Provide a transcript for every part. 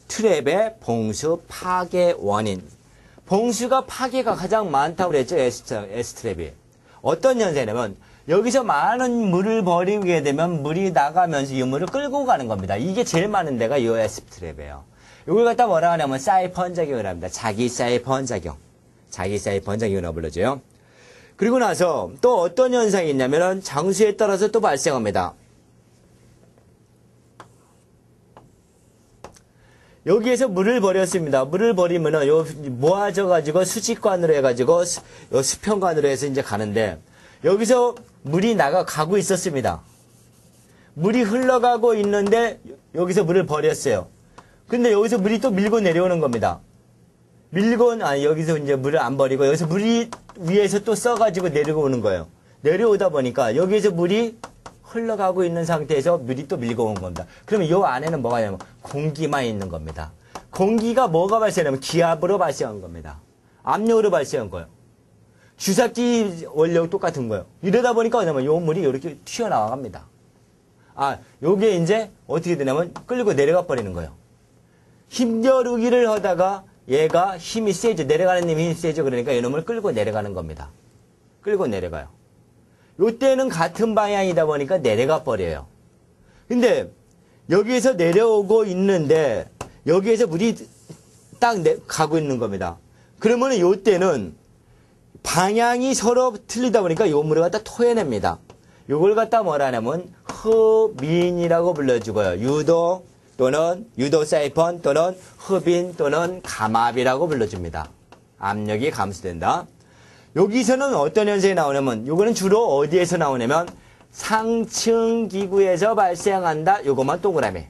트랩의 봉수 파괴 원인. 봉수가 파괴가 가장 많다고 그랬죠. S트랩이. 어떤 현상이냐면 여기서 많은 물을 버리게 되면 물이 나가면서 이 물을 끌고 가는 겁니다. 이게 제일 많은 데가 이 S트랩이에요. 이걸 갖다 뭐라 하냐면 사이펀 작용을 합니다. 자기 사이펀 작용. 자기 사이펀 작용이라고 불러줘요. 그리고 나서 또 어떤 현상이 있냐면은 장수에 따라서 또 발생합니다. 여기에서 물을 버렸습니다. 물을 버리면은 요 모아져가지고 수직관으로 해가지고 요 수평관으로 해서 이제 가는데 여기서 물이 가고 있었습니다. 물이 흘러가고 있는데 여기서 물을 버렸어요. 근데 여기서 물이 또 밀고 내려오는 겁니다. 여기서 이제 물을 안 버리고 여기서 물이 위에서 또 써가지고 내려오는 거예요. 내려오다 보니까 여기에서 물이 흘러가고 있는 상태에서 물이 또 밀고 온 겁니다. 그러면 이 안에는 뭐가 있냐면 공기만 있는 겁니다. 공기가 뭐가 발생하냐면 기압으로 발생한 겁니다. 압력으로 발생한 거예요. 주사기 원력 똑같은 거예요. 이러다 보니까 뭐냐면 요 물이 이렇게 튀어나갑니다. 요게 이제 어떻게 되냐면 끌고 내려가 버리는 거예요. 힘겨루기를 하다가 얘가 힘이 세죠. 내려가는 힘이 세죠. 그러니까 이놈을 끌고 내려가는 겁니다. 끌고 내려가요. 요때는 같은 방향이다 보니까 내려가 버려요. 근데 여기에서 내려오고 있는데 여기에서 물이 딱 가고 있는 겁니다. 그러면 요때는 방향이 서로 틀리다 보니까 요 물을 갖다 토해냅니다. 요걸 갖다 뭐라 하냐면 흡인이라고 불러주고요. 유도 또는 유도 사이펀 또는 흡인 또는 감압이라고 불러줍니다. 압력이 감소된다. 여기서는 어떤 현상이 나오냐면 요거는 주로 어디에서 나오냐면 상층 기구에서 발생한다. 요것만 동그라미.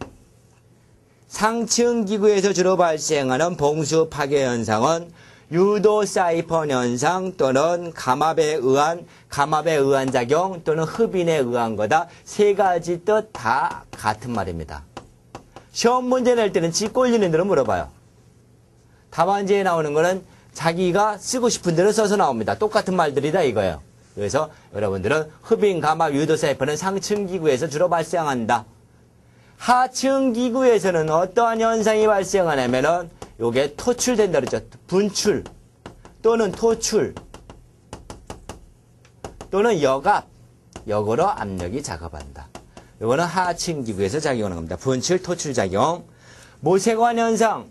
상층 기구에서 주로 발생하는 봉수 파괴 현상은 유도 사이펀 현상 또는 감압에 의한 작용 또는 흡인에 의한 거다. 세 가지 뜻 다 같은 말입니다. 시험 문제 낼 때는 지 꼴리는 대로 물어봐요. 답안지에 나오는 거는 자기가 쓰고 싶은 대로 써서 나옵니다. 똑같은 말들이다 이거예요. 그래서 여러분들은 흡인, 감압, 유도 사이펀은 상층 기구에서 주로 발생한다. 하층 기구에서는 어떠한 현상이 발생하냐면은 요게 토출된다 그랬죠. 분출 또는 토출 또는 역으로 압력이 작업한다. 요거는 하층 기구에서 작용하는 겁니다. 분출, 토출 작용. 모세관 현상.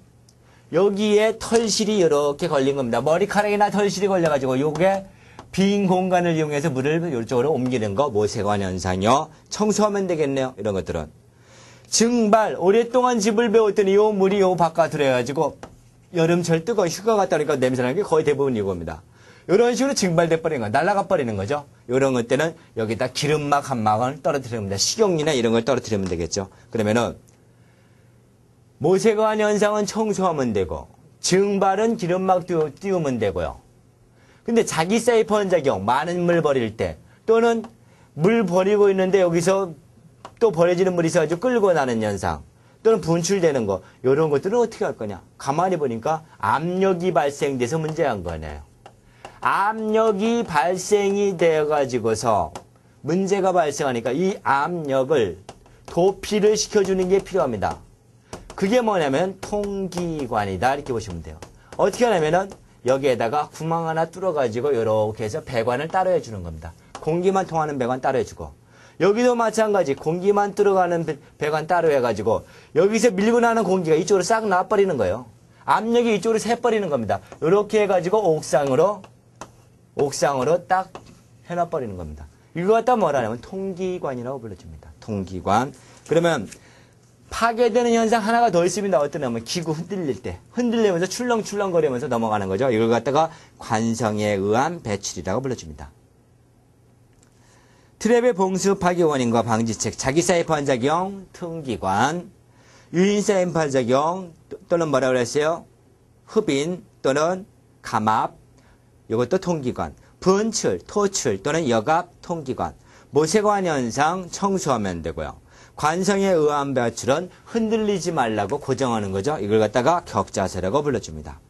여기에 털실이 이렇게 걸린 겁니다. 머리카락이나 털실이 걸려가지고 요게 빈 공간을 이용해서 물을 이쪽으로 옮기는 거 모세관 현상이요. 청소하면 되겠네요. 이런 것들은. 증발. 오랫동안 집을 배웠더니 요 물이 요 바깥으로 해가지고 여름철 뜨거운 휴가 갔다 오니까 냄새나는 게 거의 대부분 이겁니다. 이런 식으로 증발돼 버리는 거, 날아가 버리는 거죠. 이런 것 때는 여기다 기름막 한 막을 떨어뜨리면 됩니다. 식용유나 이런 걸 떨어뜨리면 되겠죠. 그러면은 모세관 현상은 청소하면 되고 증발은 기름막 띄우면 되고요. 근데 자기 사이펀 작용, 많은 물 버릴 때 또는 물 버리고 있는데 여기서 또 버려지는 물이 있어가지고 끌고 나는 현상 또는 분출되는 거 이런 것들은 어떻게 할 거냐. 가만히 보니까 압력이 발생돼서 문제한 거네요. 압력이 발생이 되어가지고서 문제가 발생하니까 이 압력을 도피를 시켜주는 게 필요합니다. 그게 뭐냐면 통기관이다 이렇게 보시면 돼요. 어떻게 하냐면은 여기에다가 구멍 하나 뚫어가지고 이렇게 해서 배관을 따로 해주는 겁니다. 공기만 통하는 배관 따로 해주고 여기도 마찬가지 공기만 들어가는 배관 따로 해가지고 여기서 밀고 나는 공기가 이쪽으로 싹 나와버리는 거예요. 압력이 이쪽으로 새버리는 겁니다. 이렇게 해가지고 옥상으로 딱 해놔버리는 겁니다. 이거 갖다 뭐라 하냐면 통기관이라고 불러줍니다. 통기관. 그러면 파괴되는 현상 하나가 더 있습니다. 어떠냐면 기구 흔들릴 때 흔들리면서 출렁출렁거리면서 넘어가는 거죠. 이걸 갖다가 관성에 의한 배출이라고 불러줍니다. 트랩의 봉수 파괴 원인과 방지책, 자기 사이펀 작용, 통기관, 유인 사이펀 작용 또는 뭐라고 그랬어요? 흡인 또는 감압, 이것도 통기관, 분출, 토출 또는 역압, 통기관, 모세관 현상 청소하면 되고요. 관성에 의한 배출은 흔들리지 말라고 고정하는 거죠. 이걸 갖다가 격자세라고 불러줍니다.